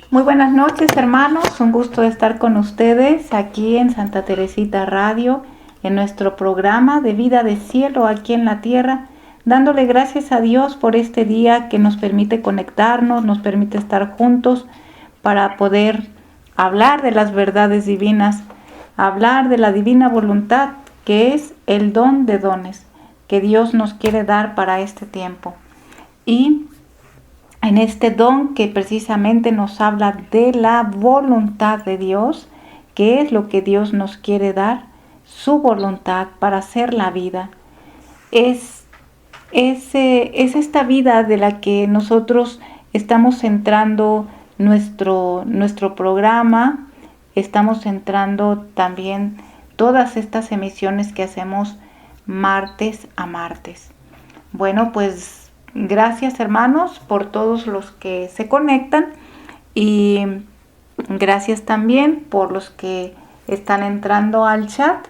Muy buenas noches, hermanos. Un gusto estar con ustedes aquí en Santa Teresita Radio, en nuestro programa de Vida de Cielo aquí en la tierra, dándole gracias a Dios por este día que nos permite conectarnos, nos permite estar juntos para poder hablar de las verdades divinas, hablar de la divina voluntad, que es el don de dones que Dios nos quiere dar para este tiempo. Y en este don que precisamente nos habla de la voluntad de Dios, que es lo que Dios nos quiere dar, su voluntad para hacer la vida. Es esta vida de la que nosotros estamos centrando nuestro programa, estamos centrando también todas estas emisiones que hacemos martes a martes. Bueno, pues gracias, hermanos, por todos los que se conectan y gracias también por los que están entrando al chat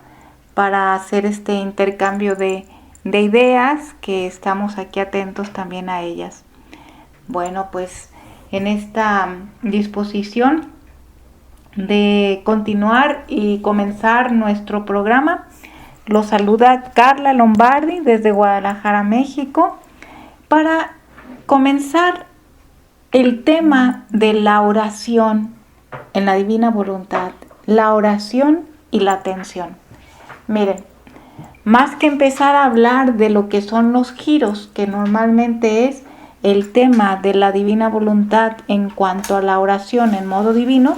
para hacer este intercambio de ideas, que estamos aquí atentos también a ellas. Bueno, pues en esta disposición de continuar y comenzar nuestro programa, los saluda Carla Lombardi desde Guadalajara, México, para comenzar el tema de la oración en la divina voluntad, la oración y la atención. Miren, más que empezar a hablar de lo que son los giros, que normalmente es el tema de la divina voluntad en cuanto a la oración en modo divino,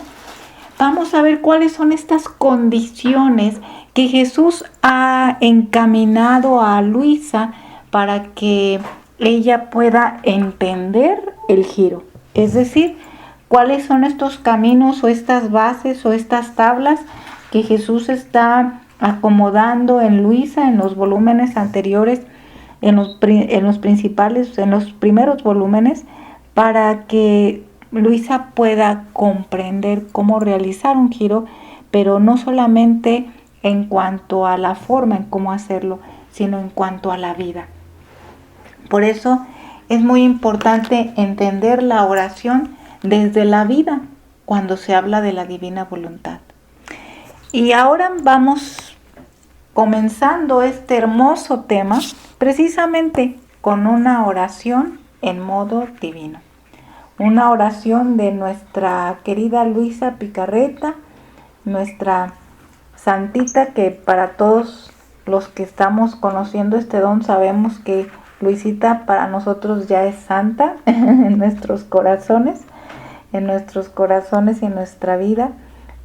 vamos a ver cuáles son estas condiciones que Jesús ha encaminado a Luisa para que ella pueda entender el giro. Es decir, cuáles son estos caminos o estas bases o estas tablas que Jesús está acomodando en Luisa en los volúmenes anteriores, en los primeros volúmenes, para que Luisa pueda comprender cómo realizar un giro, pero no solamente en cuanto a la forma en cómo hacerlo, sino en cuanto a la vida. Por eso es muy importante entender la oración desde la vida cuando se habla de la divina voluntad. Y ahora vamos comenzando este hermoso tema precisamente con una oración en modo divino. Una oración de nuestra querida Luisa Picarreta, nuestra santita, que para todos los que estamos conociendo este don sabemos que Luisita para nosotros ya es santa en nuestros corazones y en nuestra vida.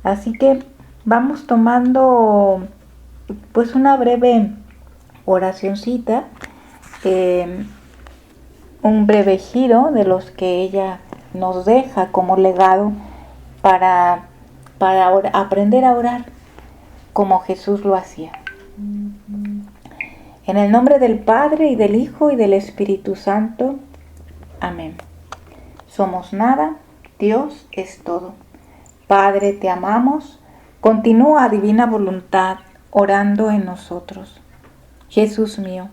Así que vamos tomando pues una breve oracioncita, un breve giro de los que ella nos deja como legado para aprender a orar como Jesús lo hacía. En el nombre del Padre, y del Hijo, y del Espíritu Santo. Amén. Somos nada, Dios es todo. Padre, te amamos. Continúa, divina voluntad, orando en nosotros. Jesús mío,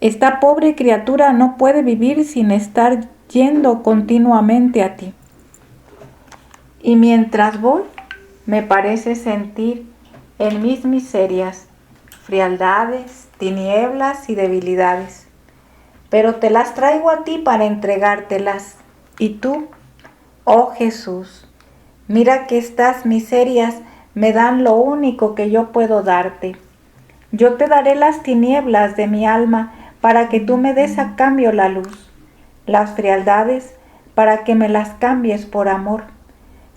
esta pobre criatura no puede vivir sin estar yendo continuamente a ti. Y mientras voy, me parece sentir en mis miserias, frialdades, tinieblas y debilidades. Pero te las traigo a ti para entregártelas. Y tú, oh Jesús, mira que estas miserias me dan lo único que yo puedo darte. Yo te daré las tinieblas de mi alma para que tú me des a cambio la luz, las frialdades para que me las cambies por amor,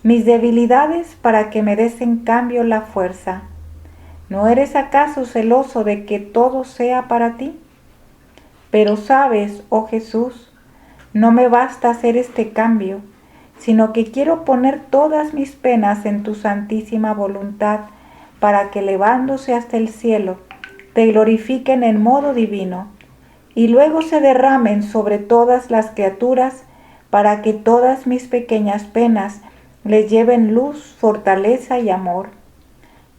mis debilidades para que me des en cambio la fuerza. ¿No eres acaso celoso de que todo sea para ti? Pero sabes, oh Jesús, no me basta hacer este cambio, sino que quiero poner todas mis penas en tu santísima voluntad, para que elevándose hasta el cielo, te glorifiquen en modo divino, y luego se derramen sobre todas las criaturas, para que todas mis pequeñas penas les lleven luz, fortaleza y amor.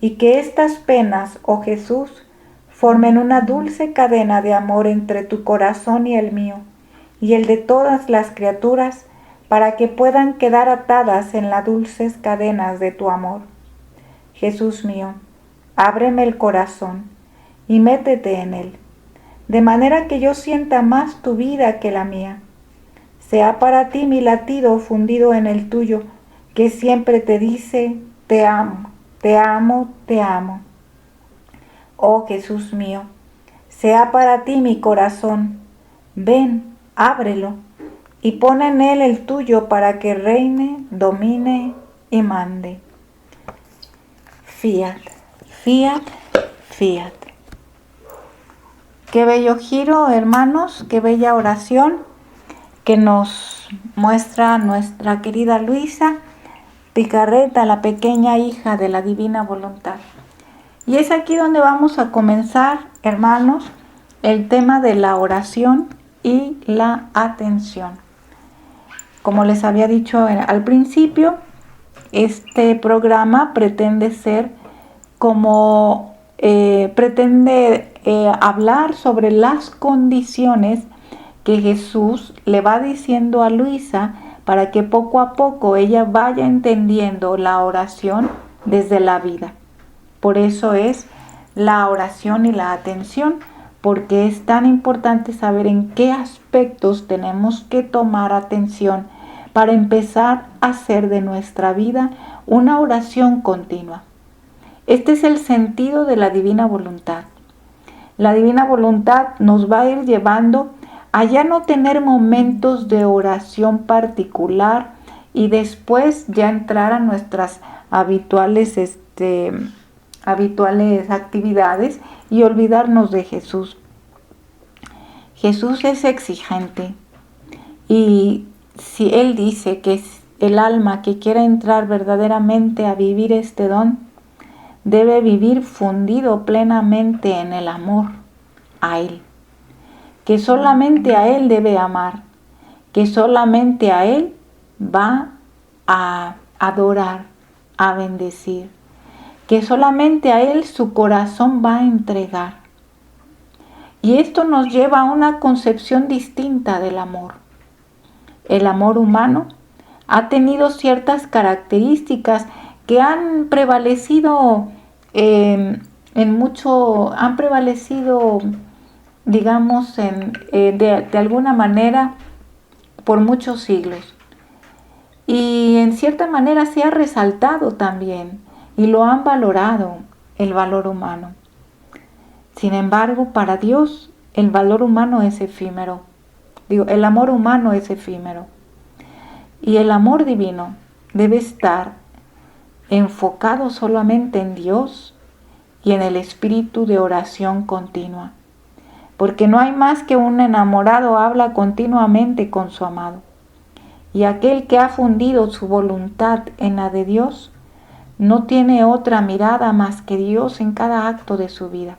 Y que estas penas, oh Jesús, formen una dulce cadena de amor entre tu corazón y el mío, y el de todas las criaturas, para que puedan quedar atadas en las dulces cadenas de tu amor. Jesús mío, ábreme el corazón y métete en él, de manera que yo sienta más tu vida que la mía. Sea para ti mi latido fundido en el tuyo, que siempre te dice, te amo, te amo, te amo. Oh Jesús mío, sea para ti mi corazón, ven, ábrelo, y pon en él el tuyo para que reine, domine y mande. Fiat, fiat, fiat. Qué bello giro, hermanos, qué bella oración que nos muestra nuestra querida Luisa Picarreta, la pequeña hija de la divina voluntad. Y es aquí donde vamos a comenzar, hermanos, el tema de la oración y la atención. Como les había dicho al principio, este programa pretende ser como hablar sobre las condiciones que Jesús le va diciendo a Luisa para que poco a poco ella vaya entendiendo la oración desde la vida. Por eso es la oración y la atención, porque es tan importante saber en qué aspectos tenemos que tomar atención para empezar a hacer de nuestra vida una oración continua. Este es el sentido de la divina voluntad. La divina voluntad nos va a ir llevando a ya no tener momentos de oración particular y después ya entrar a nuestras habituales actividades y olvidarnos de Jesús. Jesús es exigente y si Él dice que es el alma que quiera entrar verdaderamente a vivir este don, debe vivir fundido plenamente en el amor a Él, que solamente a Él debe amar, que solamente a Él va a adorar, a bendecir, que solamente a Él su corazón va a entregar. Y esto nos lleva a una concepción distinta del amor. El amor humano ha tenido ciertas características que han prevalecido digamos, de alguna manera por muchos siglos. Y en cierta manera se ha resaltado también y lo han valorado, el valor humano. Sin embargo, para Dios el valor humano es efímero. El amor humano es efímero. Y el amor divino debe estar enfocado solamente en Dios y en el espíritu de oración continua. Porque no hay más que un enamorado habla continuamente con su amado. Y aquel que ha fundido su voluntad en la de Dios no tiene otra mirada más que Dios en cada acto de su vida.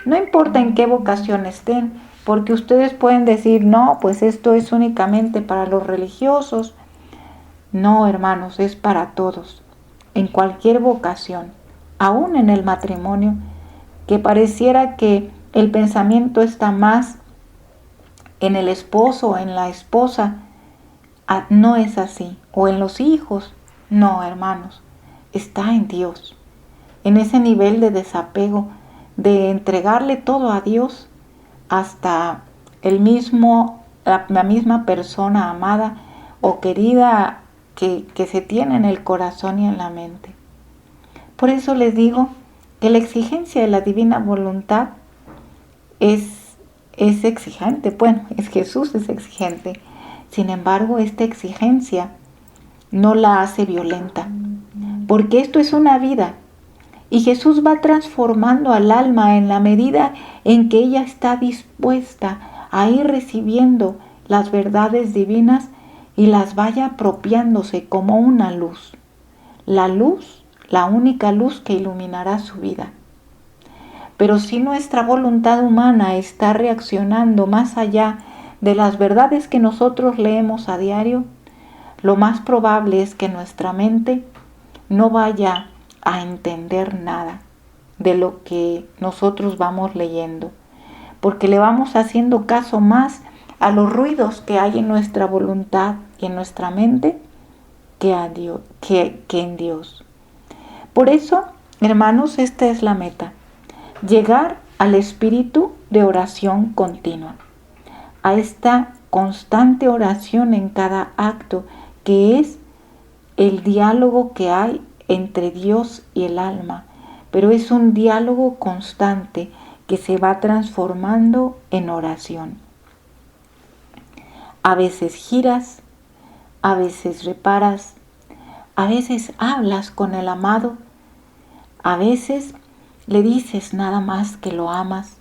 No importa en qué vocación estén, porque ustedes pueden decir, no, pues esto es únicamente para los religiosos. No, hermanos, es para todos, en cualquier vocación, aún en el matrimonio, que pareciera que el pensamiento está más en el esposo o en la esposa. No es así. O en los hijos. No, hermanos, está en Dios, en ese nivel de desapego, de entregarle todo a Dios, hasta la misma persona amada o querida que se tiene en el corazón y en la mente. Por eso les digo que la exigencia de la divina voluntad es exigente. Bueno, Jesús es exigente. Sin embargo, esta exigencia no la hace violenta, porque esto es una vida. Y Jesús va transformando al alma en la medida en que ella está dispuesta a ir recibiendo las verdades divinas y las vaya apropiándose como una luz. La luz, la única luz que iluminará su vida. Pero si nuestra voluntad humana está reaccionando más allá de las verdades que nosotros leemos a diario, lo más probable es que nuestra mente no vaya a entender nada de lo que nosotros vamos leyendo, porque le vamos haciendo caso más a los ruidos que hay en nuestra voluntad y en nuestra mente que en Dios. Por eso, hermanos, esta es la meta: llegar al espíritu de oración continua, a esta constante oración en cada acto, que es el diálogo que hay entre Dios y el alma, pero es un diálogo constante que se va transformando en oración. A veces giras, a veces reparas, a veces hablas con el amado, a veces le dices nada más que lo amas,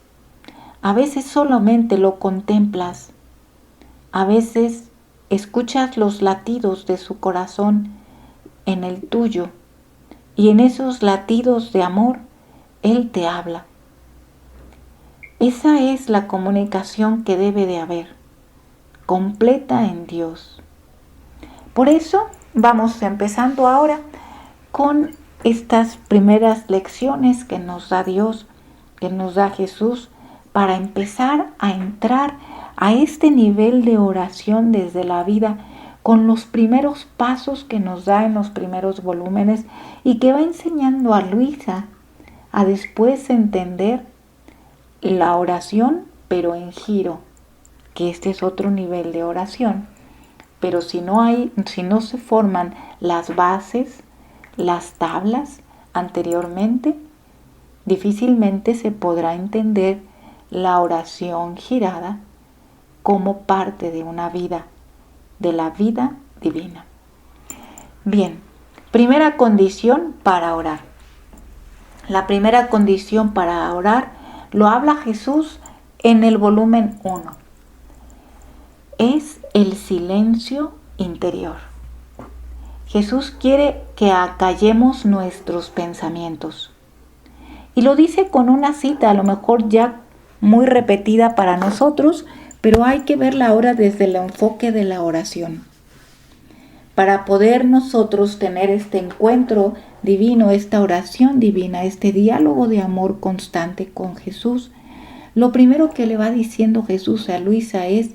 a veces solamente lo contemplas, a veces escuchas los latidos de su corazón en el tuyo, y en esos latidos de amor Él te habla. Esa es la comunicación que debe de haber, completa en Dios. Por eso vamos empezando ahora con estas primeras lecciones que nos da Dios, que nos da Jesús, para empezar a entrar a este nivel de oración desde la vida, con los primeros pasos que nos da en los primeros volúmenes y que va enseñando a Luisa a después entender la oración, pero en giro, que este es otro nivel de oración. Pero si no se forman las bases, las tablas anteriormente, difícilmente se podrá entender la oración girada como parte de una vida, de la vida divina. Bien, primera condición para orar. La primera condición para orar lo habla Jesús en el volumen 1. Es el silencio interior. Jesús quiere que acallemos nuestros pensamientos. Y lo dice con una cita, a lo mejor ya muy repetida para nosotros, pero hay que verla ahora desde el enfoque de la oración. Para poder nosotros tener este encuentro divino, esta oración divina, este diálogo de amor constante con Jesús, lo primero que le va diciendo Jesús a Luisa es: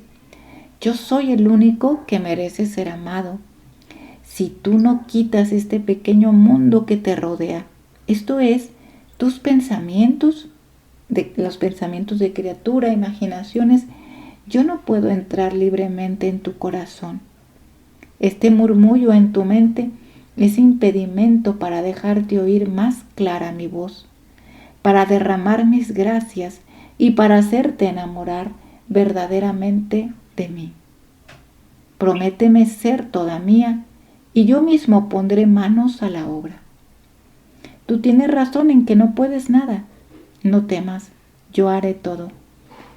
yo soy el único que merece ser amado. Si tú no quitas este pequeño mundo que te rodea, esto es, tus pensamientos, los pensamientos de criatura, imaginaciones, yo no puedo entrar libremente en tu corazón. Este murmullo en tu mente es impedimento para dejarte oír más clara mi voz, para derramar mis gracias y para hacerte enamorar verdaderamente de mí. Prométeme ser toda mía y yo mismo pondré manos a la obra. Tú tienes razón en que no puedes nada. No temas, yo haré todo.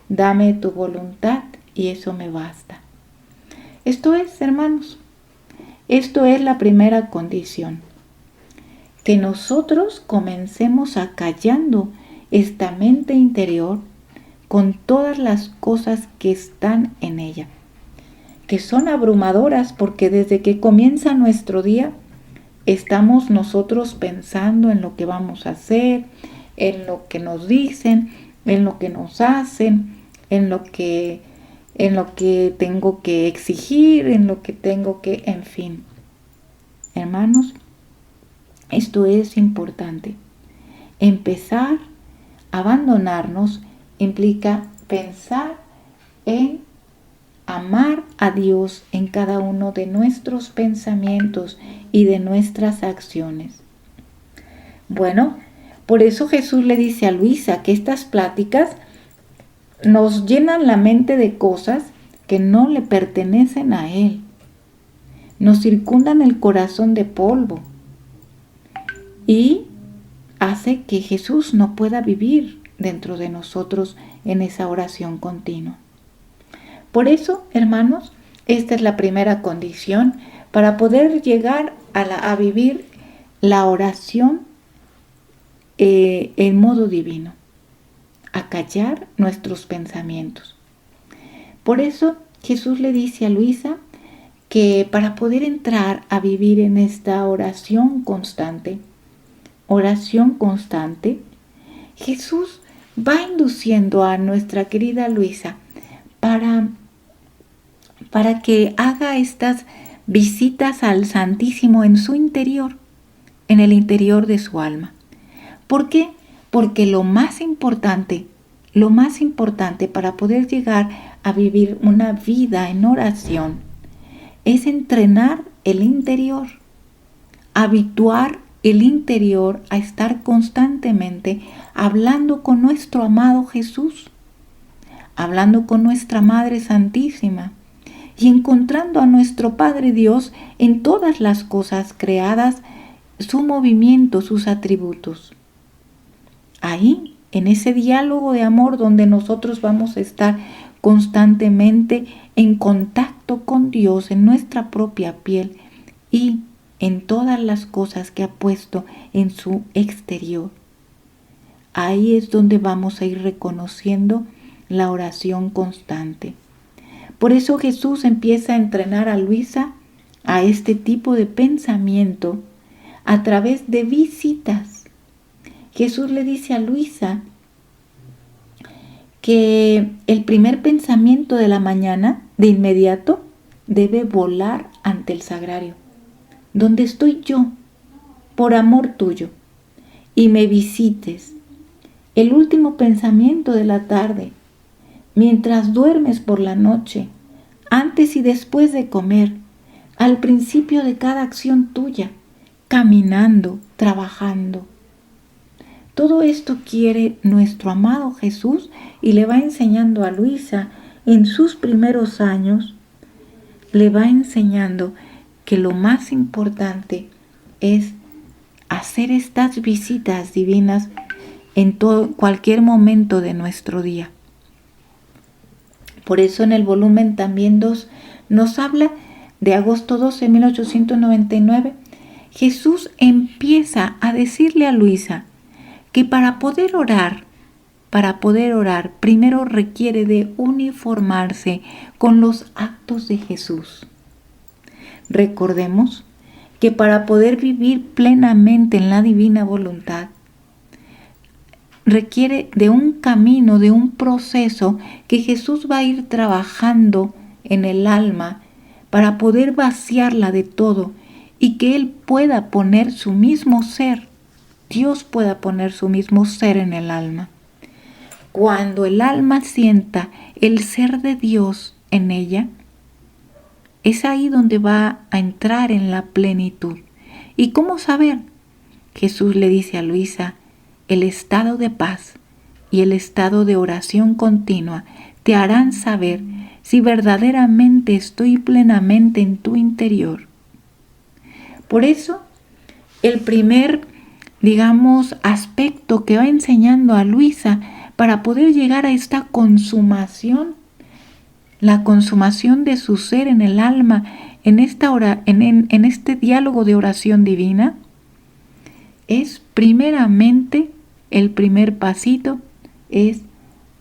Dame tu voluntad y eso me basta. Esto es, hermanos, esto es la primera condición. Que nosotros comencemos acallando esta mente interior con todas las cosas que están en ella, que son abrumadoras, porque desde que comienza nuestro día estamos nosotros pensando en lo que vamos a hacer, en lo que nos dicen, en lo que nos hacen, en lo que tengo que exigir, en lo que tengo que, en fin. Hermanos, esto es importante. Empezar a abandonarnos implica pensar en amar a Dios en cada uno de nuestros pensamientos y de nuestras acciones. Bueno, por eso Jesús le dice a Luisa que estas pláticas nos llenan la mente de cosas que no le pertenecen a Él. Nos circundan el corazón de polvo y hace que Jesús no pueda vivir dentro de nosotros en esa oración continua. Por eso, hermanos, esta es la primera condición para poder llegar a vivir la oración en modo divino, acallar nuestros pensamientos. Por eso Jesús le dice a Luisa que para poder entrar a vivir en esta oración constante, Jesús va induciendo a nuestra querida Luisa para para que haga estas visitas al Santísimo en su interior, en el interior de su alma. ¿Por qué? Porque lo más importante para poder llegar a vivir una vida en oración es entrenar el interior, habituar el interior a estar constantemente hablando con nuestro amado Jesús, hablando con nuestra Madre Santísima y encontrando a nuestro Padre Dios en todas las cosas creadas, su movimiento, sus atributos. Ahí, en ese diálogo de amor donde nosotros vamos a estar constantemente en contacto con Dios en nuestra propia piel y en todas las cosas que ha puesto en su exterior. Ahí es donde vamos a ir reconociendo la oración constante. Por eso Jesús empieza a entrenar a Luisa a este tipo de pensamiento a través de visitas. Jesús le dice a Luisa que el primer pensamiento de la mañana, de inmediato, debe volar ante el sagrario, donde estoy yo, por amor tuyo, y me visites. El último pensamiento de la tarde, mientras duermes por la noche, antes y después de comer, al principio de cada acción tuya, caminando, trabajando. Todo esto quiere nuestro amado Jesús y le va enseñando a Luisa en sus primeros años, le va enseñando que lo más importante es hacer estas visitas divinas en cualquier momento de nuestro día. Por eso en el volumen también 2 nos habla de agosto 12 de 1899. Jesús empieza a decirle a Luisa que para poder orar, primero requiere de uniformarse con los actos de Jesús. Recordemos que para poder vivir plenamente en la divina voluntad, requiere de un camino, de un proceso que Jesús va a ir trabajando en el alma para poder vaciarla de todo y que Él pueda poner su mismo ser, Dios pueda poner su mismo ser en el alma. Cuando el alma sienta el ser de Dios en ella, es ahí donde va a entrar en la plenitud. ¿Y cómo saber? Jesús le dice a Luisa, el estado de paz y el estado de oración continua te harán saber si verdaderamente estoy plenamente en tu interior. Por eso, el primer, aspecto que va enseñando a Luisa para poder llegar a esta consumación, la consumación de su ser en el alma, en este diálogo de oración divina, es primeramente, el primer pasito es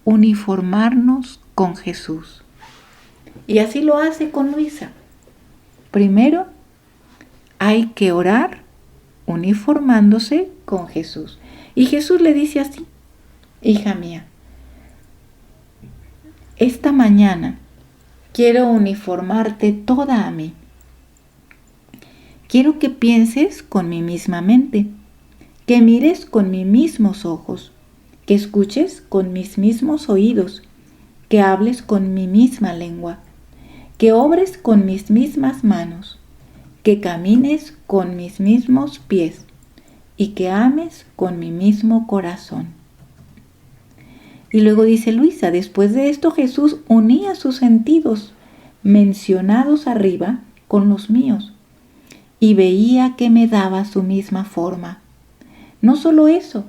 uniformarnos con Jesús. Y así lo hace con Luisa. Primero hay que orar uniformándose con Jesús. Y Jesús le dice así, hija mía, esta mañana quiero uniformarte toda a mí. Quiero que pienses con mi misma mente, que mires con mis mismos ojos, que escuches con mis mismos oídos, que hables con mi misma lengua, que obres con mis mismas manos, que camines con mis mismos pies y que ames con mi mismo corazón. Y luego dice Luisa, después de esto Jesús unía sus sentidos mencionados arriba con los míos y veía que me daba su misma forma. No solo eso,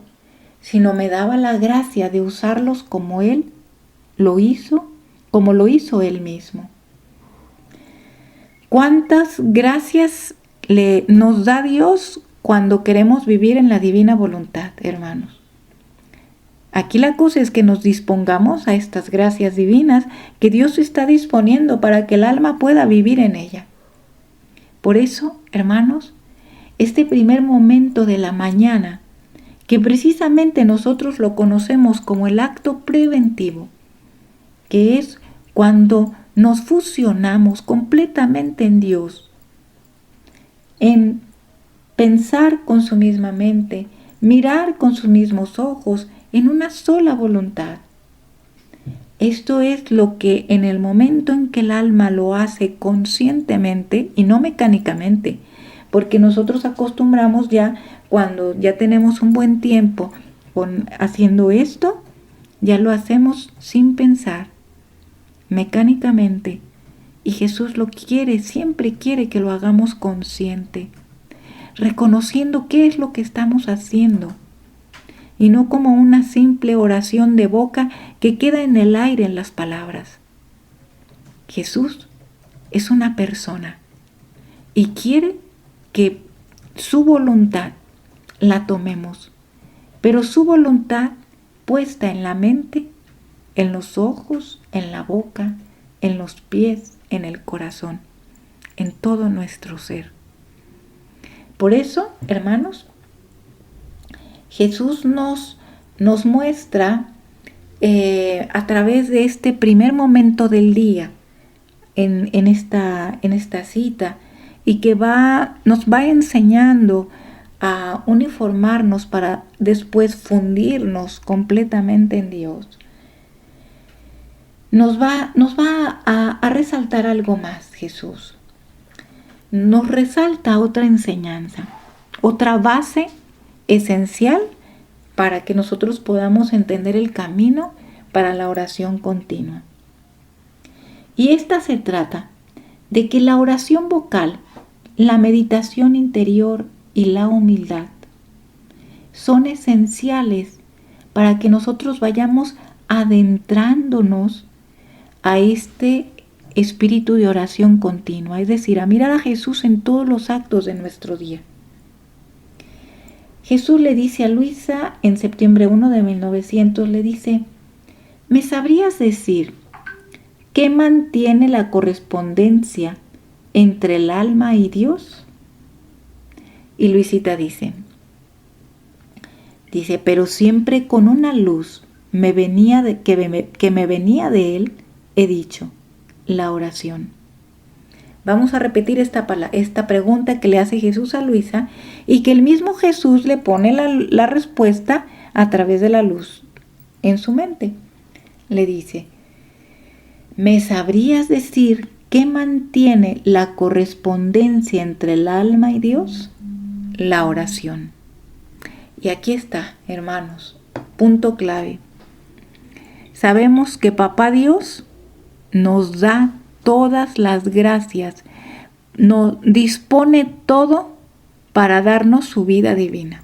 sino me daba la gracia de usarlos como Él lo hizo, como lo hizo Él mismo. ¿Cuántas gracias nos da Dios cuando queremos vivir en la divina voluntad, hermanos? Aquí la cosa es que nos dispongamos a estas gracias divinas que Dios está disponiendo para que el alma pueda vivir en ella. Por eso, hermanos, este primer momento de la mañana, que precisamente nosotros lo conocemos como el acto preventivo, que es cuando nos fusionamos completamente en Dios, en pensar con su misma mente, mirar con sus mismos ojos, en una sola voluntad. Esto es lo que en el momento en que el alma lo hace conscientemente y no mecánicamente, porque nosotros acostumbramos ya, cuando ya tenemos un buen tiempo haciendo esto, ya lo hacemos sin pensar, mecánicamente. Y Jesús lo quiere, siempre quiere que lo hagamos consciente, reconociendo qué es lo que estamos haciendo, y no como una simple oración de boca que queda en el aire en las palabras. Jesús es una persona y quiere que su voluntad la tomemos, pero su voluntad puesta en la mente, en los ojos, en la boca, en los pies, en el corazón, en todo nuestro ser. Por eso, hermanos, Jesús nos muestra a través de este primer momento del día en esta cita, y que nos va enseñando a uniformarnos para después fundirnos completamente en Dios. Nos va a resaltar algo más. Jesús nos resalta otra enseñanza, otra base esencial para que nosotros podamos entender el camino para la oración continua. Y esta se trata de que la oración vocal, la meditación interior y la humildad son esenciales para que nosotros vayamos adentrándonos a este espíritu de oración continua, es decir, a mirar a Jesús en todos los actos de nuestro día. Jesús le dice a Luisa en septiembre 1 de 1900, le dice: ¿me sabrías decir qué mantiene la correspondencia entre el alma y Dios? Y Luisita dice, pero siempre con una luz que me venía de él, he dicho, la oración. Vamos a repetir esta pregunta que le hace Jesús a Luisa, y que el mismo Jesús le pone la respuesta a través de la luz en su mente. Le dice: ¿me sabrías decir qué mantiene la correspondencia entre el alma y Dios? La oración. Y aquí está, hermanos, punto clave. Sabemos que Papá Dios nos da todas las gracias, nos dispone todo para darnos su vida divina.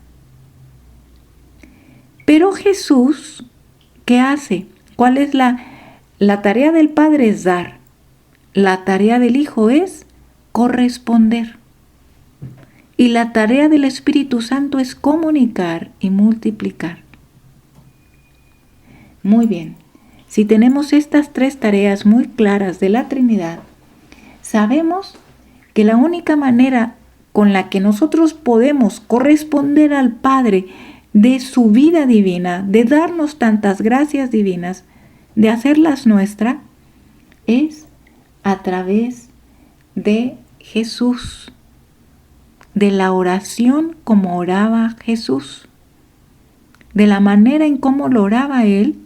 Pero Jesús, ¿qué hace? ¿Cuál es la tarea del Padre? Es dar. La tarea del Hijo es corresponder. Y la tarea del Espíritu Santo es comunicar y multiplicar. Muy bien. Si tenemos estas tres tareas muy claras de la Trinidad, sabemos que la única manera con la que nosotros podemos corresponder al Padre de su vida divina, de darnos tantas gracias divinas, de hacerlas nuestras, es a través de Jesús, de la oración como oraba Jesús, de la manera en cómo lo oraba Él,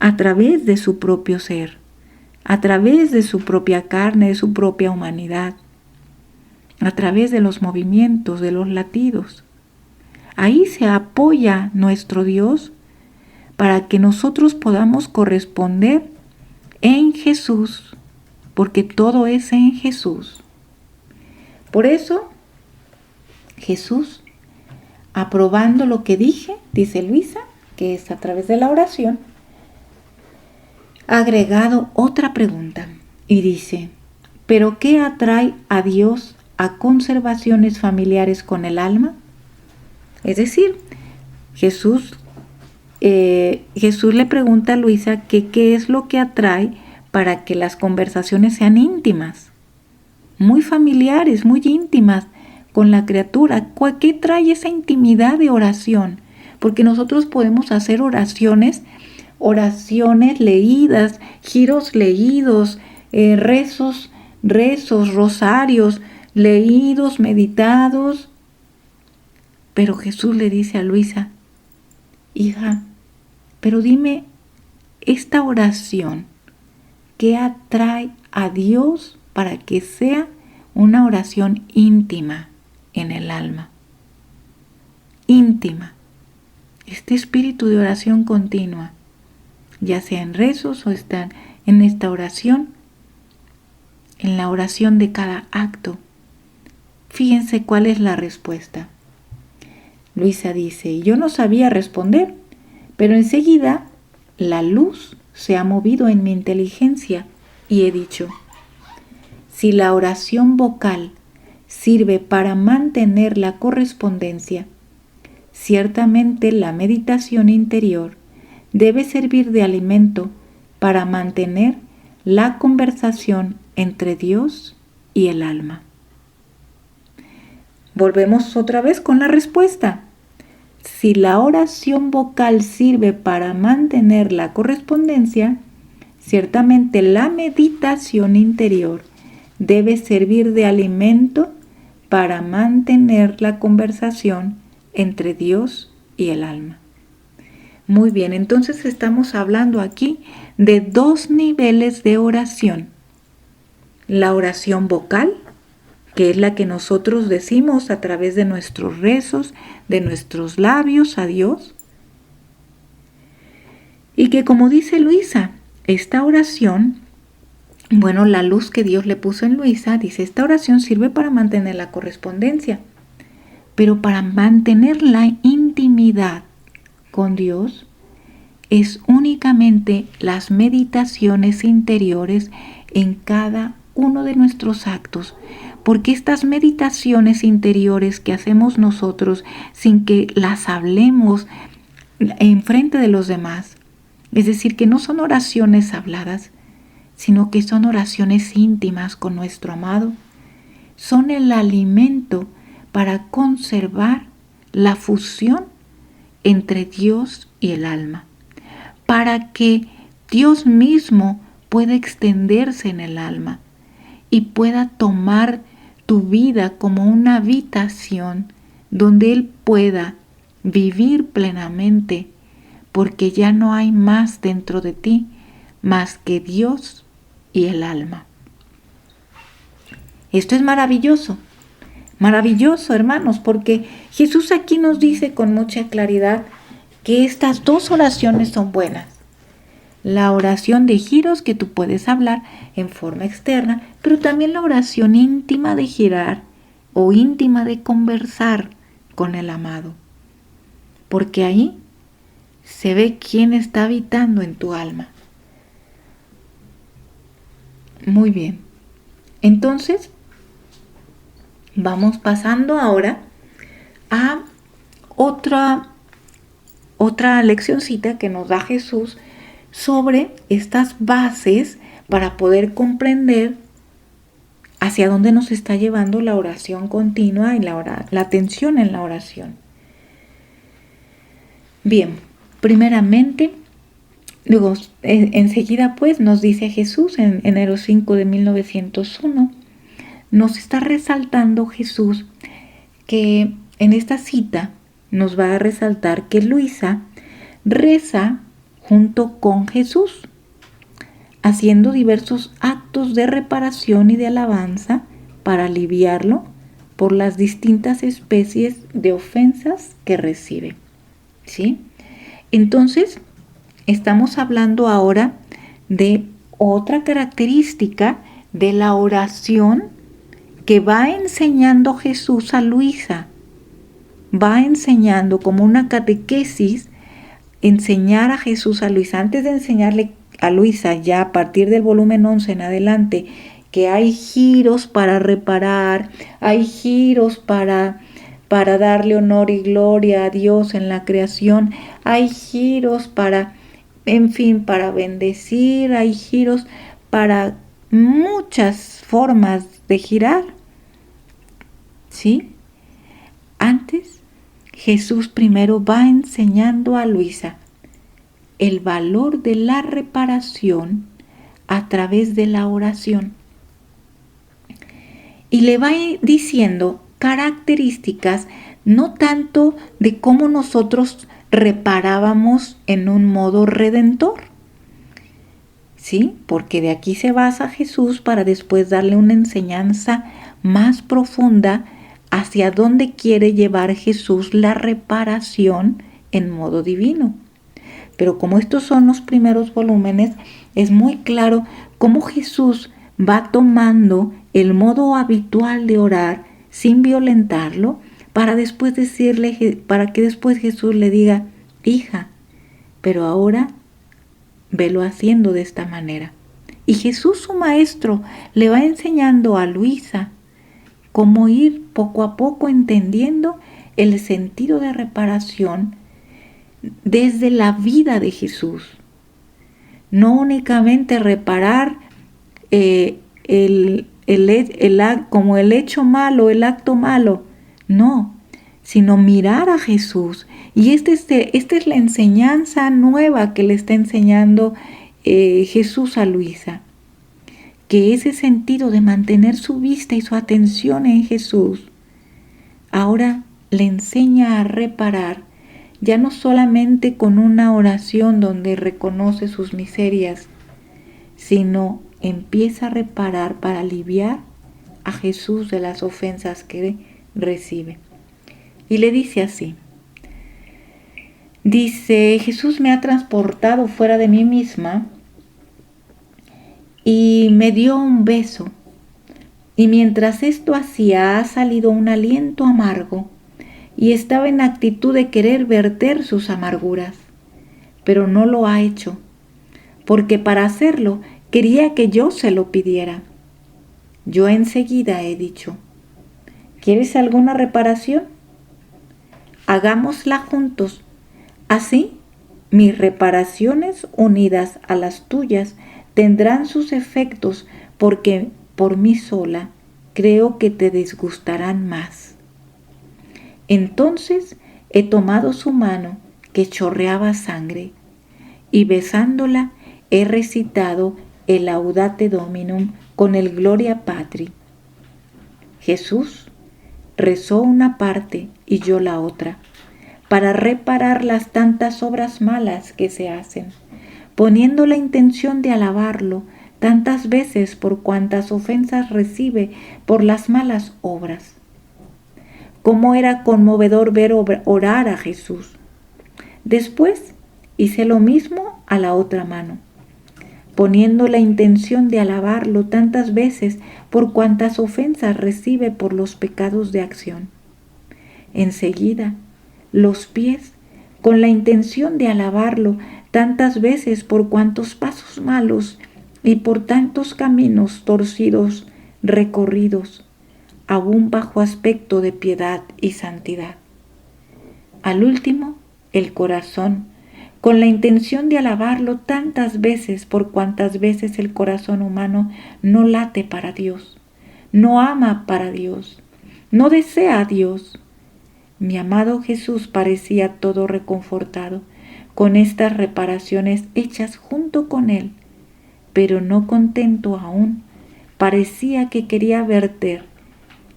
a través de su propio ser, a través de su propia carne, de su propia humanidad, a través de los movimientos, de los latidos. Ahí se apoya nuestro Dios para que nosotros podamos corresponder en Jesús, porque todo es en Jesús. Por eso, Jesús, aprobando lo que dije, dice Luisa, que es a través de la oración, ha agregado otra pregunta y dice: ¿pero qué atrae a Dios a conservaciones familiares con el alma? Es decir, Jesús le pregunta a Luisa que qué es lo que atrae para que las conversaciones sean íntimas, muy familiares, muy íntimas con la criatura. ¿Qué trae esa intimidad de oración? Porque nosotros podemos hacer oraciones leídas, giros leídos, rezos, rosarios, leídos, meditados. Pero Jesús le dice a Luisa: hija, pero dime, esta oración, ¿qué atrae a Dios para que sea una oración íntima en el alma? Íntima. Este espíritu de oración continua, ya sea en rezos o están en esta oración, en la oración de cada acto. Fíjense cuál es la respuesta. Luisa dice: yo no sabía responder, pero enseguida la luz se ha movido en mi inteligencia y he dicho: si la oración vocal sirve para mantener la correspondencia, ciertamente la meditación interior debe servir de alimento para mantener la conversación entre Dios y el alma. Volvemos otra vez con la respuesta. Si la oración vocal sirve para mantener la correspondencia, ciertamente la meditación interior debe servir de alimento para mantener la conversación entre Dios y el alma. Muy bien, entonces estamos hablando aquí de dos niveles de oración. La oración vocal, que es la que nosotros decimos a través de nuestros rezos, de nuestros labios a Dios. Y que, como dice Luisa, esta oración, bueno, la luz que Dios le puso en Luisa, dice, esta oración sirve para mantener la correspondencia, pero para mantener la intimidad con Dios es únicamente las meditaciones interiores en cada uno de nuestros actos, porque estas meditaciones interiores que hacemos nosotros sin que las hablemos en frente de los demás, es decir, que no son oraciones habladas, sino que son oraciones íntimas con nuestro amado, son el alimento para conservar la fusión entre Dios y el alma, para que Dios mismo pueda extenderse en el alma y pueda tomar tu vida como una habitación donde Él pueda vivir plenamente, porque ya no hay más dentro de ti más que Dios y el alma. Esto es maravilloso, maravilloso, hermanos, porque Jesús aquí nos dice con mucha claridad que estas dos oraciones son buenas. La oración de giros, que tú puedes hablar en forma externa, pero también la oración íntima de girar o íntima de conversar con el amado. Porque ahí se ve quién está habitando en tu alma. Muy bien. Entonces, vamos pasando ahora a otra leccioncita que nos da Jesús sobre estas bases para poder comprender hacia dónde nos está llevando la oración continua y la atención en la oración. Bien, primeramente, luego enseguida pues nos dice Jesús en enero 5 de 1901, nos está resaltando Jesús que en esta cita nos va a resaltar que Luisa reza junto con Jesús, haciendo diversos actos de reparación y de alabanza para aliviarlo por las distintas especies de ofensas que recibe. ¿Sí? Entonces, estamos hablando ahora de otra característica de la oración que va enseñando Jesús a Luisa. Va enseñando como una catequesis, enseñar a Jesús a Luisa. Antes de enseñarle a Luisa, ya a partir del volumen 11 en adelante, que hay giros para reparar, hay giros para darle honor y gloria a Dios en la creación, hay giros para, en fin, para bendecir, hay giros para muchas formas de girar. ¿Sí? Antes, Jesús primero va enseñando a Luisa el valor de la reparación a través de la oración. Y le va diciendo características no tanto de cómo nosotros reparábamos en un modo redentor, ¿sí? Porque de aquí se basa Jesús para después darle una enseñanza más profunda hacia dónde quiere llevar Jesús la reparación en modo divino. Pero como estos son los primeros volúmenes, es muy claro cómo Jesús va tomando el modo habitual de orar sin violentarlo para después para que después Jesús le diga: hija, pero ahora velo haciendo de esta manera. Y Jesús, su maestro, le va enseñando a Luisa cómo ir poco a poco entendiendo el sentido de reparación desde la vida de Jesús. No únicamente reparar como el hecho malo, el acto malo, no, sino mirar a Jesús. Y esta es la enseñanza nueva que le está enseñando Jesús a Luisa, que ese sentido de mantener su vista y su atención en Jesús ahora le enseña a reparar, ya no solamente con una oración donde reconoce sus miserias, sino empieza a reparar para aliviar a Jesús de las ofensas que recibe. Y le dice así, dice: Jesús me ha transportado fuera de mí misma y me dio un beso, y mientras esto hacía ha salido un aliento amargo, y estaba en actitud de querer verter sus amarguras, pero no lo ha hecho, porque para hacerlo quería que yo se lo pidiera. Yo enseguida he dicho: ¿quieres alguna reparación? Hagámosla juntos. Así, mis reparaciones unidas a las tuyas tendrán sus efectos, porque por mí sola creo que te disgustarán más. Entonces he tomado su mano, que chorreaba sangre, y besándola he recitado el Laudate Dominum con el Gloria Patri. Jesús rezó una parte y yo la otra, para reparar las tantas obras malas que se hacen, poniendo la intención de alabarlo tantas veces por cuantas ofensas recibe por las malas obras. Cómo era conmovedor ver orar a Jesús. Después hice lo mismo a la otra mano, poniendo la intención de alabarlo tantas veces por cuantas ofensas recibe por los pecados de acción. Enseguida, los pies, con la intención de alabarlo tantas veces por cuantos pasos malos y por tantos caminos torcidos recorridos, aún bajo aspecto de piedad y santidad. Al último, el corazón, con la intención de alabarlo tantas veces por cuantas veces el corazón humano no late para Dios, no ama para Dios, no desea a Dios. Mi amado Jesús parecía todo reconfortado con estas reparaciones hechas junto con él, pero no contento aún, parecía que quería verter.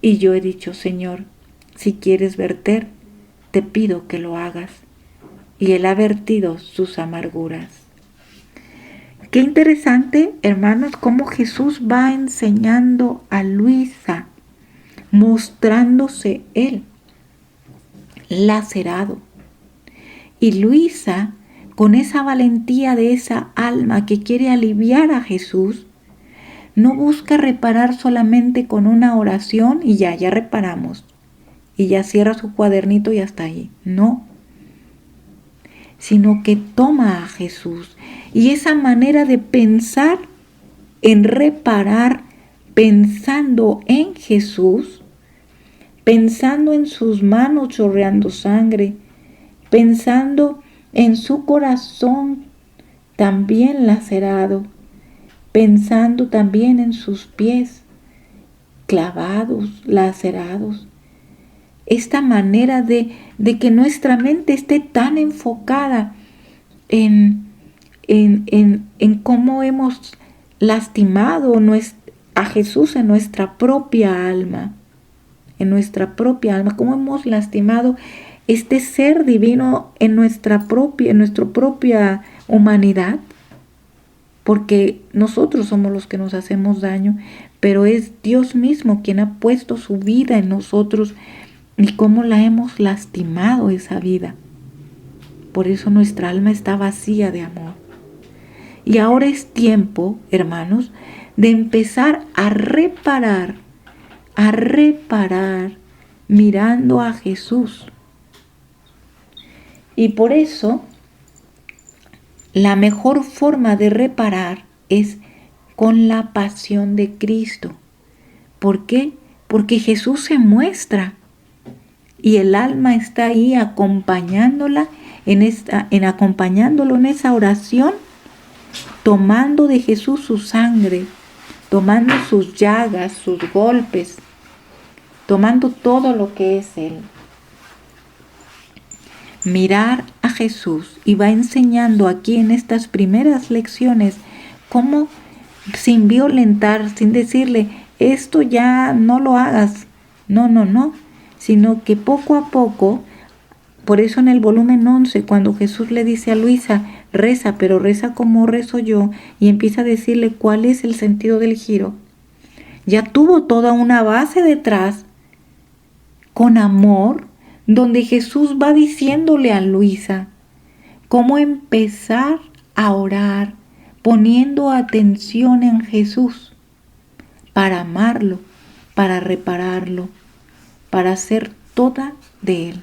Y yo he dicho: Señor, si quieres verter, te pido que lo hagas. Y él ha vertido sus amarguras. Qué interesante, hermanos, cómo Jesús va enseñando a Luisa, mostrándose él lacerado. Y Luisa, con esa valentía de esa alma que quiere aliviar a Jesús, no busca reparar solamente con una oración y ya reparamos. Y ya cierra su cuadernito y hasta ahí. No. Sino que toma a Jesús. Y esa manera de pensar en reparar, pensando en Jesús, pensando en sus manos chorreando sangre, pensando en su corazón también lacerado, pensando también en sus pies clavados, lacerados. Esta manera de que nuestra mente esté tan enfocada en cómo hemos lastimado a Jesús en nuestra propia alma, cómo hemos lastimado este ser divino en nuestra propia humanidad, porque nosotros somos los que nos hacemos daño, pero es Dios mismo quien ha puesto su vida en nosotros y cómo la hemos lastimado esa vida. Por eso nuestra alma está vacía de amor. Y ahora es tiempo, hermanos, de empezar a reparar mirando a Jesús. Y por eso, la mejor forma de reparar es con la pasión de Cristo. ¿Por qué? Porque Jesús se muestra y el alma está ahí acompañándolo en esa oración, tomando de Jesús su sangre, tomando sus llagas, sus golpes, tomando todo lo que es Él. Mirar a Jesús, y va enseñando aquí en estas primeras lecciones cómo, sin violentar, sin decirle esto ya no lo hagas, no, sino que poco a poco. Por eso en el volumen 11, cuando Jesús le dice a Luisa, reza, pero reza como rezo yo, y empieza a decirle cuál es el sentido del giro, ya tuvo toda una base detrás, con amor, donde Jesús va diciéndole a Luisa cómo empezar a orar, poniendo atención en Jesús, para amarlo, para repararlo, para hacer toda de Él,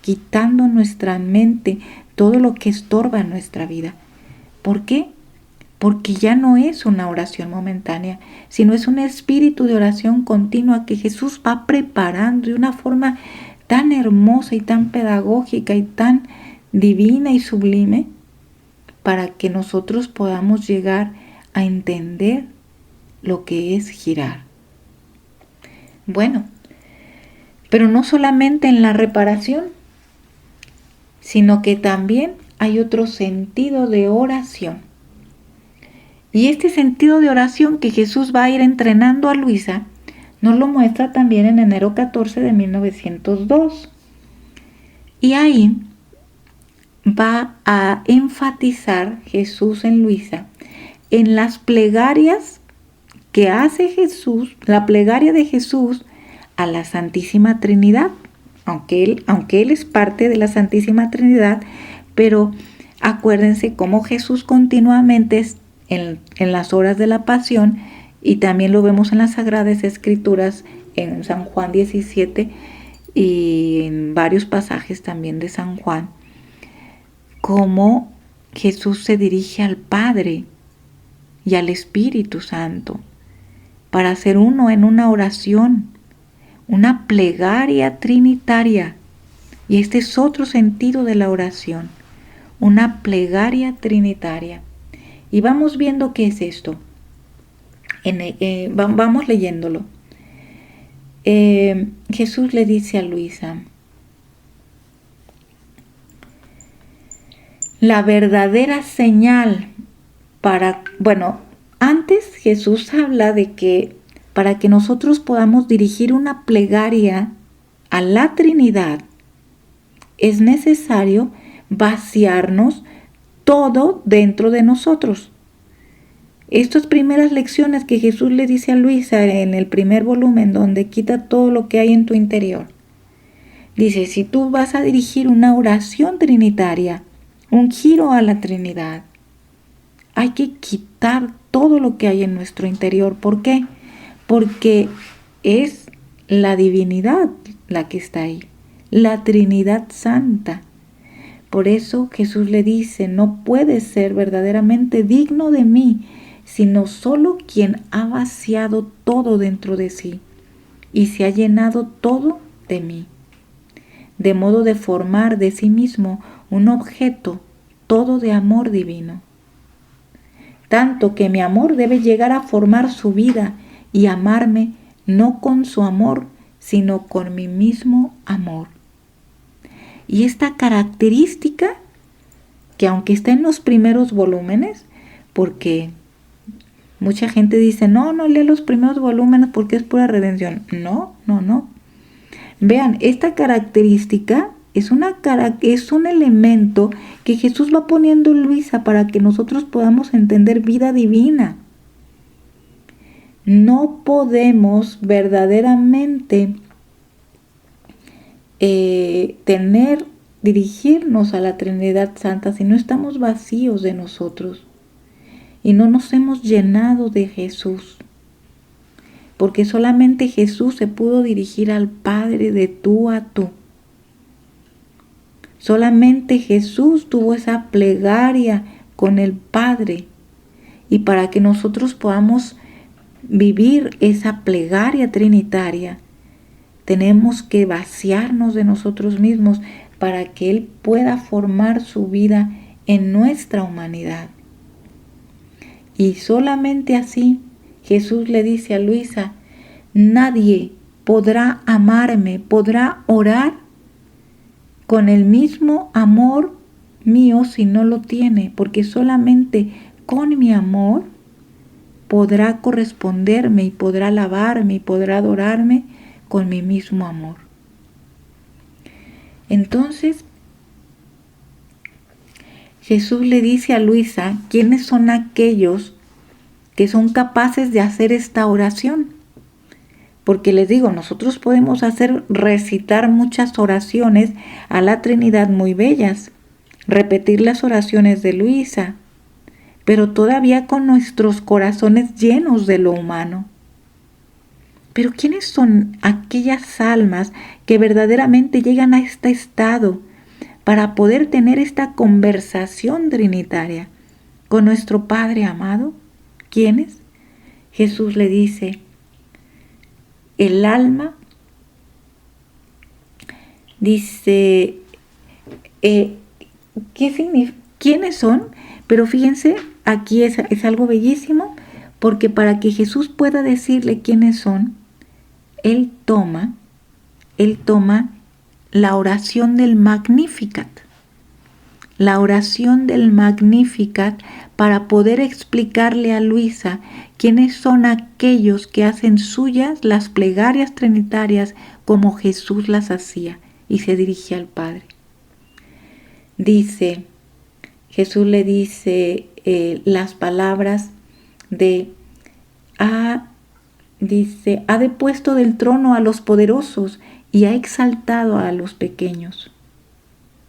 quitando nuestra mente todo lo que estorba en nuestra vida. ¿Por qué? Porque ya no es una oración momentánea, sino es un espíritu de oración continua que Jesús va preparando de una forma tan hermosa y tan pedagógica y tan divina y sublime, para que nosotros podamos llegar a entender lo que es girar. Bueno, pero no solamente en la reparación, sino que también hay otro sentido de oración. Y este sentido de oración que Jesús va a ir entrenando a Luisa, nos lo muestra también en enero 14 de 1902. Y ahí va a enfatizar Jesús en Luisa en las plegarias que hace Jesús, la plegaria de Jesús a la Santísima Trinidad, aunque él es parte de la Santísima Trinidad, pero acuérdense cómo Jesús continuamente en las horas de la pasión, y también lo vemos en las Sagradas Escrituras, en San Juan 17 y en varios pasajes también de San Juan, cómo Jesús se dirige al Padre y al Espíritu Santo para hacer uno en una oración, una plegaria trinitaria. Y este es otro sentido de la oración, una plegaria trinitaria. Y vamos viendo qué es esto. Vamos leyéndolo. Jesús le dice a Luisa, la verdadera señal antes Jesús habla de que para que nosotros podamos dirigir una plegaria a la Trinidad, es necesario vaciarnos todo dentro de nosotros. Estas primeras lecciones que Jesús le dice a Luisa en el primer volumen, donde quita todo lo que hay en tu interior, dice, si tú vas a dirigir una oración trinitaria, un giro a la Trinidad, hay que quitar todo lo que hay en nuestro interior. ¿Por qué? Porque es la divinidad la que está ahí, la Trinidad Santa. Por eso Jesús le dice, no puedes ser verdaderamente digno de mí, sino solo quien ha vaciado todo dentro de sí y se ha llenado todo de mí, de modo de formar de sí mismo un objeto todo de amor divino. Tanto que mi amor debe llegar a formar su vida y amarme no con su amor, sino con mi mismo amor. Y esta característica, que aunque está en los primeros volúmenes, porque Mucha gente dice, no lee los primeros volúmenes porque es pura redención. No. Vean, esta característica es un elemento que Jesús va poniendo en Luisa para que nosotros podamos entender vida divina. No podemos verdaderamente dirigirnos a la Trinidad Santa si no estamos vacíos de nosotros y no nos hemos llenado de Jesús. Porque solamente Jesús se pudo dirigir al Padre de tú a tú. Solamente Jesús tuvo esa plegaria con el Padre. Y para que nosotros podamos vivir esa plegaria trinitaria, tenemos que vaciarnos de nosotros mismos para que Él pueda formar su vida en nuestra humanidad. Y solamente así Jesús le dice a Luisa, nadie podrá amarme, podrá orar con el mismo amor mío si no lo tiene, porque solamente con mi amor podrá corresponderme y podrá alabarme y podrá adorarme con mi mismo amor. Entonces, Jesús le dice a Luisa, ¿quiénes son aquellos que son capaces de hacer esta oración? Porque les digo, nosotros podemos recitar muchas oraciones a la Trinidad muy bellas, repetir las oraciones de Luisa, pero todavía con nuestros corazones llenos de lo humano. Pero ¿quiénes son aquellas almas que verdaderamente llegan a este estado para poder tener esta conversación trinitaria con nuestro Padre amado? ¿Quiénes? Jesús le dice, el alma, dice, ¿qué significa? ¿Quiénes son? Pero fíjense, aquí es algo bellísimo, porque para que Jesús pueda decirle quiénes son, Él toma la oración del Magnificat. La oración del Magnificat para poder explicarle a Luisa quiénes son aquellos que hacen suyas las plegarias trinitarias como Jesús las hacía y se dirige al Padre. Jesús le dice las palabras ha depuesto del trono a los poderosos y ha exaltado a los pequeños.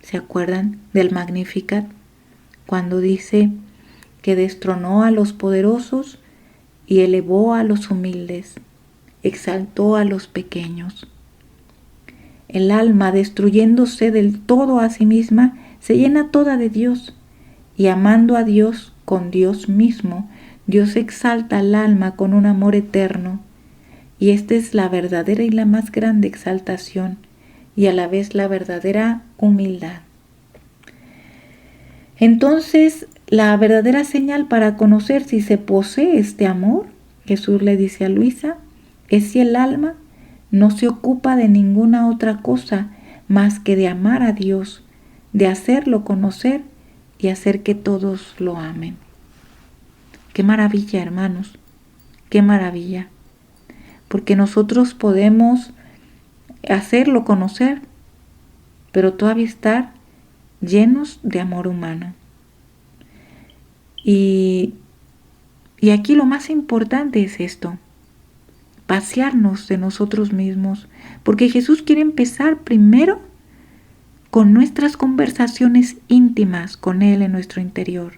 ¿Se acuerdan del Magnificat? Cuando dice que destronó a los poderosos y elevó a los humildes, exaltó a los pequeños. El alma, destruyéndose del todo a sí misma, se llena toda de Dios, y amando a Dios con Dios mismo, Dios exalta al alma con un amor eterno, y esta es la verdadera y la más grande exaltación, y a la vez la verdadera humildad. Entonces, la verdadera señal para conocer si se posee este amor, Jesús le dice a Luisa, es si el alma no se ocupa de ninguna otra cosa más que de amar a Dios, de hacerlo conocer y hacer que todos lo amen. ¡Qué maravilla, hermanos! ¡Qué maravilla! Porque nosotros podemos hacerlo conocer, pero todavía estar llenos de amor humano. Y aquí lo más importante es esto, vaciarnos de nosotros mismos, porque Jesús quiere empezar primero con nuestras conversaciones íntimas con Él en nuestro interior,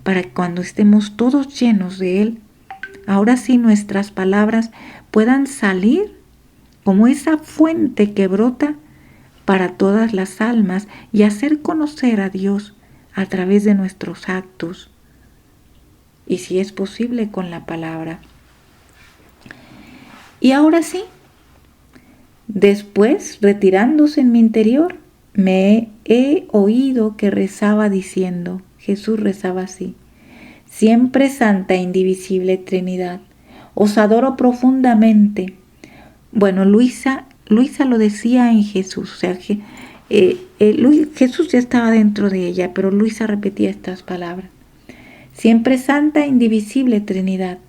para que cuando estemos todos llenos de Él, ahora sí nuestras palabras puedan salir como esa fuente que brota para todas las almas y hacer conocer a Dios a través de nuestros actos y, si es posible, con la palabra. Y ahora sí, después, retirándose en mi interior, me he oído que rezaba diciendo, Jesús rezaba así: siempre Santa e Indivisible Trinidad, os adoro profundamente. Bueno, Luisa lo decía en Jesús, o sea, Jesús ya estaba dentro de ella, pero Luisa repetía estas palabras. siempre santa e indivisible Trinidad,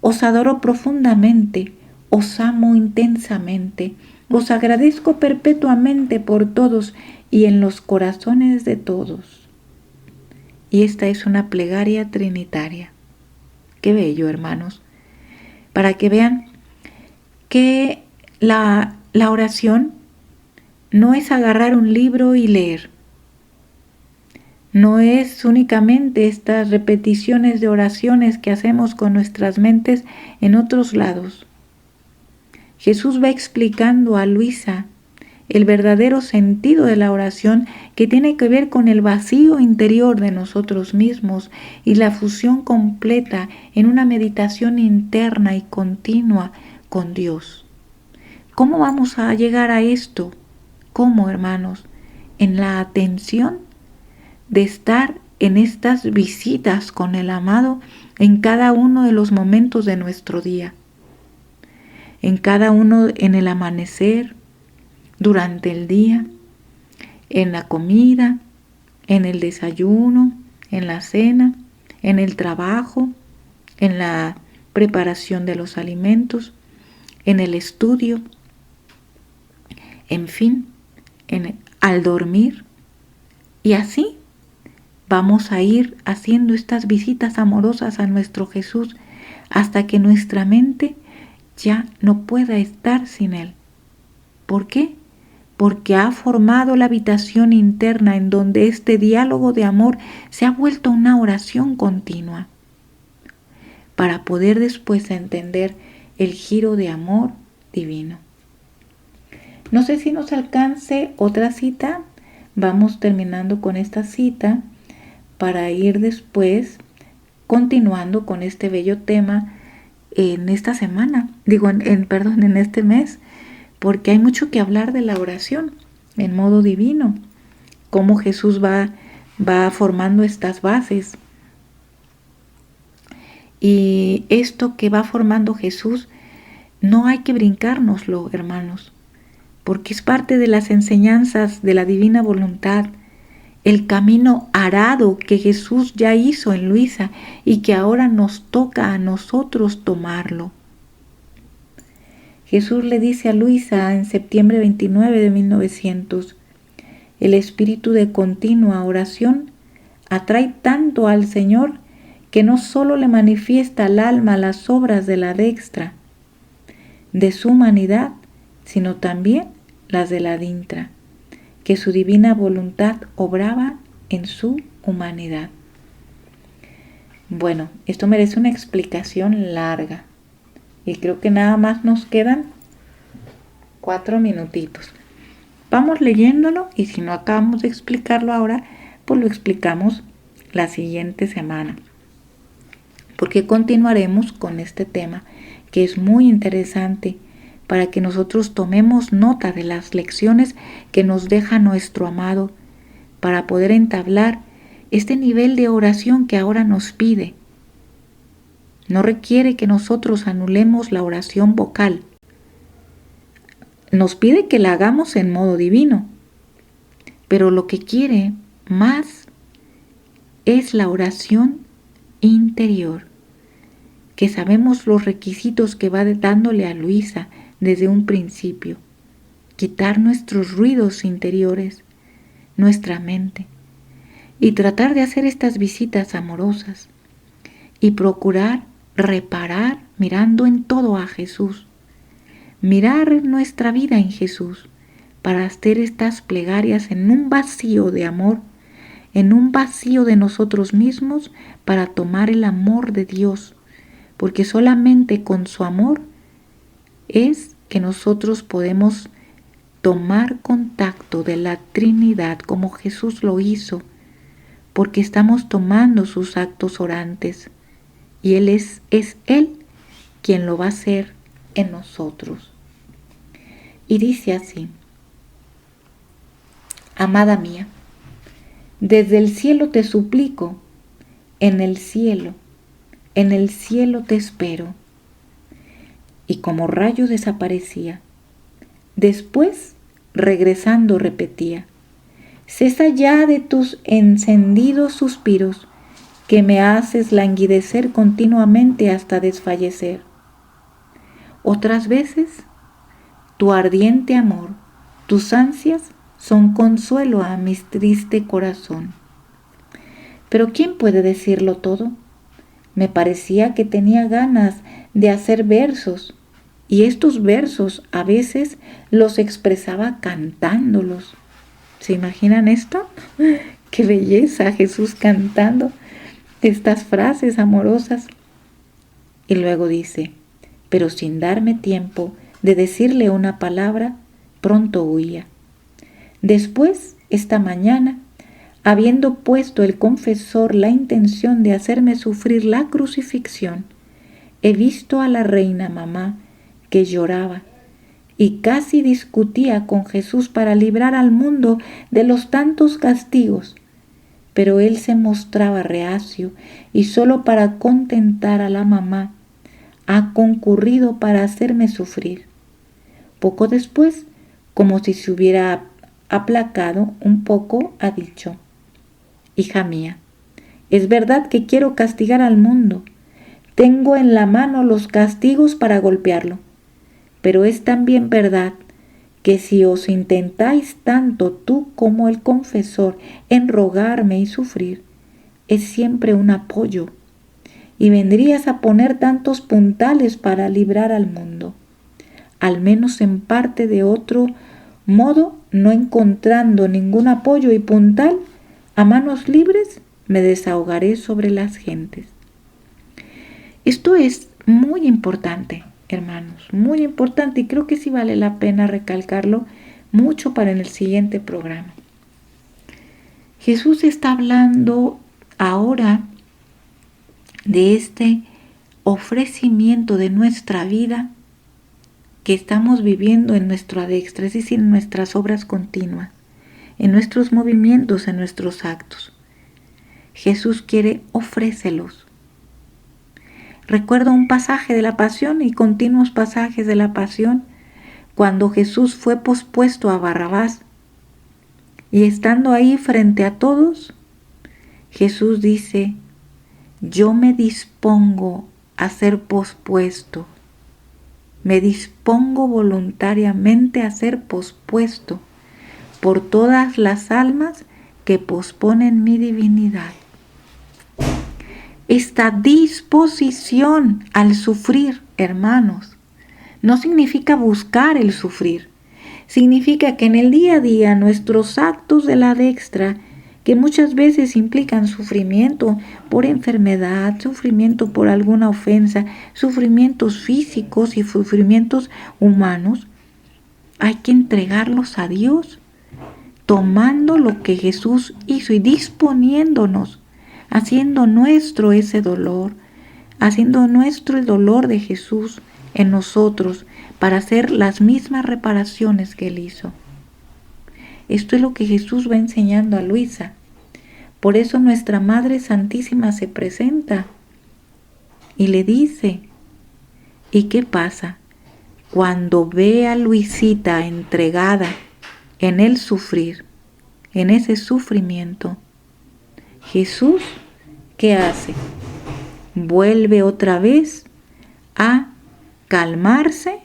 os adoro profundamente, os amo intensamente, os agradezco perpetuamente por todos y en los corazones de todos. Y esta es una plegaria trinitaria. Qué bello, hermanos, para que vean que la oración no es agarrar un libro y leer. No es únicamente estas repeticiones de oraciones que hacemos con nuestras mentes en otros lados. Jesús va explicando a Luisa el verdadero sentido de la oración, que tiene que ver con el vacío interior de nosotros mismos y la fusión completa en una meditación interna y continua con Dios. ¿Cómo vamos a llegar a esto? ¿Cómo, hermanos? En la atención de estar en estas visitas con el amado en cada uno de los momentos de nuestro día, en cada uno, en el amanecer, durante el día, en la comida, en el desayuno, en la cena, en el trabajo, en la preparación de los alimentos, en el estudio, en fin, al dormir. Y así vamos a ir haciendo estas visitas amorosas a nuestro Jesús hasta que nuestra mente ya no pueda estar sin Él. ¿Por qué? Porque ha formado la habitación interna en donde este diálogo de amor se ha vuelto una oración continua, para poder después entender el giro de amor divino. No sé si nos alcance otra cita. Vamos terminando con esta cita para ir después continuando con este bello tema en esta semana, en este mes, porque hay mucho que hablar de la oración en modo divino, cómo Jesús va formando estas bases. Y esto que va formando Jesús no hay que brincárnoslo, hermanos, porque es parte de las enseñanzas de la divina voluntad, el camino arado que Jesús ya hizo en Luisa y que ahora nos toca a nosotros tomarlo. Jesús le dice a Luisa en septiembre 29 de 1900, el espíritu de continua oración atrae tanto al Señor que no solo le manifiesta al alma las obras de la dextra, de su humanidad, sino también las de la dintra, que su divina voluntad obraba en su humanidad. Bueno, esto merece una explicación larga y creo que nada más nos quedan 4 minutitos. Vamos leyéndolo y si no acabamos de explicarlo ahora, pues lo explicamos la siguiente semana, porque continuaremos con este tema que es muy interesante para que nosotros tomemos nota de las lecciones que nos deja nuestro amado para poder entablar este nivel de oración que ahora nos pide. No requiere que nosotros anulemos la oración vocal. Nos pide que la hagamos en modo divino, pero lo que quiere más es la oración interior, que sabemos los requisitos que va dándole a Luisa desde un principio. Quitar nuestros ruidos interiores, nuestra mente, y tratar de hacer estas visitas amorosas y procurar reparar mirando en todo a Jesús, mirar nuestra vida en Jesús para hacer estas plegarias en un vacío de amor, en un vacío de nosotros mismos para tomar el amor de Dios, porque solamente con su amor es que nosotros podemos tomar contacto de la Trinidad como Jesús lo hizo, porque estamos tomando sus actos orantes y Él es Él quien lo va a hacer en nosotros. Y dice así: amada mía, desde el cielo te suplico, en el cielo te espero. Y como rayo desaparecía. Después, regresando, repetía: cesa ya de tus encendidos suspiros que me haces languidecer continuamente hasta desfallecer. Otras veces, tu ardiente amor, tus ansias son consuelo a mi triste corazón. Pero ¿quién puede decirlo todo? Me parecía que tenía ganas de hacer versos, y estos versos a veces los expresaba cantándolos. ¿Se imaginan esto? ¡Qué belleza! Jesús cantando estas frases amorosas. Y luego dice, pero sin darme tiempo de decirle una palabra, pronto huía. Después, esta mañana, habiendo puesto el confesor la intención de hacerme sufrir la crucifixión, he visto a la reina mamá que lloraba y casi discutía con Jesús para librar al mundo de los tantos castigos, pero él se mostraba reacio y solo para contentar a la mamá ha concurrido para hacerme sufrir. Poco después, como si se hubiera aplacado un poco, ha dicho, hija mía, es verdad que quiero castigar al mundo. Tengo en la mano los castigos para golpearlo. Pero es también verdad que si os intentáis tanto tú como el confesor en rogarme y sufrir, es siempre un apoyo. Y vendrías a poner tantos puntales para librar al mundo. Al menos en parte, de otro modo, no encontrando ningún apoyo y puntal, a manos libres me desahogaré sobre las gentes. Esto es muy importante, hermanos, muy importante, y creo que sí vale la pena recalcarlo mucho para en el siguiente programa. Jesús está hablando ahora de este ofrecimiento de nuestra vida que estamos viviendo en nuestro adextra, es decir, en nuestras obras continuas, en nuestros movimientos, en nuestros actos. Jesús quiere ofrécelos. Recuerdo un pasaje de la Pasión y continuos pasajes de la Pasión cuando Jesús fue pospuesto a Barrabás y estando ahí frente a todos, Jesús dice, yo me dispongo a ser pospuesto, me dispongo voluntariamente a ser pospuesto por todas las almas que posponen mi divinidad. Esta disposición al sufrir, hermanos, no significa buscar el sufrir. Significa que en el día a día nuestros actos de la dextra, que muchas veces implican sufrimiento por enfermedad, sufrimiento por alguna ofensa, sufrimientos físicos y sufrimientos humanos, hay que entregarlos a Dios, tomando lo que Jesús hizo y disponiéndonos, haciendo nuestro ese dolor, haciendo nuestro el dolor de Jesús en nosotros para hacer las mismas reparaciones que Él hizo. Esto es lo que Jesús va enseñando a Luisa. Por eso nuestra Madre Santísima se presenta y le dice, ¿y qué pasa? Cuando ve a Luisita entregada en el sufrir, en ese sufrimiento, Jesús, ¿qué hace? Vuelve otra vez a calmarse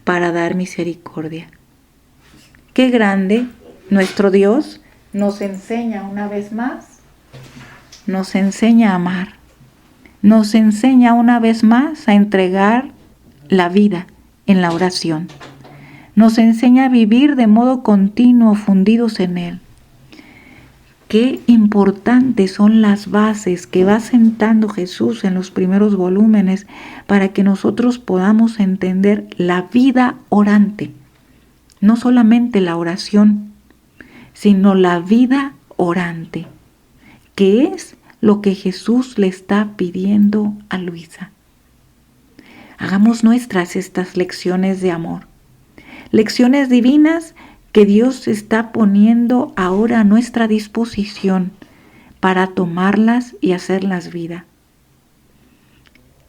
para dar misericordia. Qué grande nuestro Dios nos enseña una vez más, nos enseña a amar, nos enseña una vez más a entregar la vida en la oración, nos enseña a vivir de modo continuo fundidos en Él. Qué importantes son las bases que va sentando Jesús en los primeros volúmenes para que nosotros podamos entender la vida orante. No solamente la oración, sino la vida orante, que es lo que Jesús le está pidiendo a Luisa. Hagamos nuestras estas lecciones de amor, lecciones divinas que Dios está poniendo ahora a nuestra disposición para tomarlas y hacerlas vida.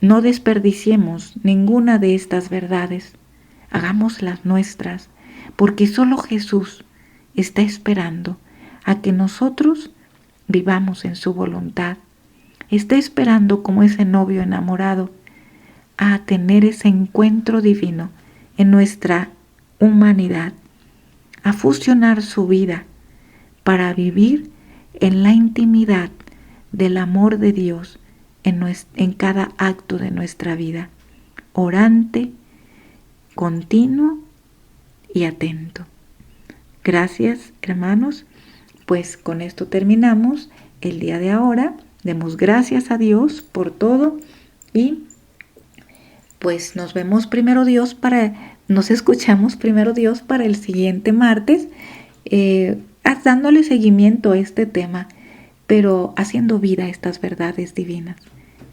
No desperdiciemos ninguna de estas verdades, hagámoslas nuestras, porque solo Jesús está esperando a que nosotros vivamos en su voluntad está esperando como ese novio enamorado a tener ese encuentro divino en nuestra humanidad, a fusionar su vida para vivir en la intimidad del amor de Dios en cada acto de nuestra vida, orante, continuo y atento. Gracias, hermanos. Pues con esto terminamos el día de ahora. Demos gracias a Dios por todo y pues nos escuchamos primero Dios para el siguiente martes, dándole seguimiento a este tema, pero haciendo vida a estas verdades divinas.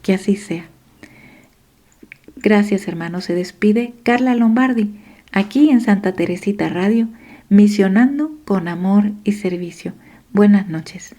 Que así sea. Gracias, hermanos. Se despide Carla Lombardi, aquí en Santa Teresita Radio, misionando con amor y servicio. Buenas noches.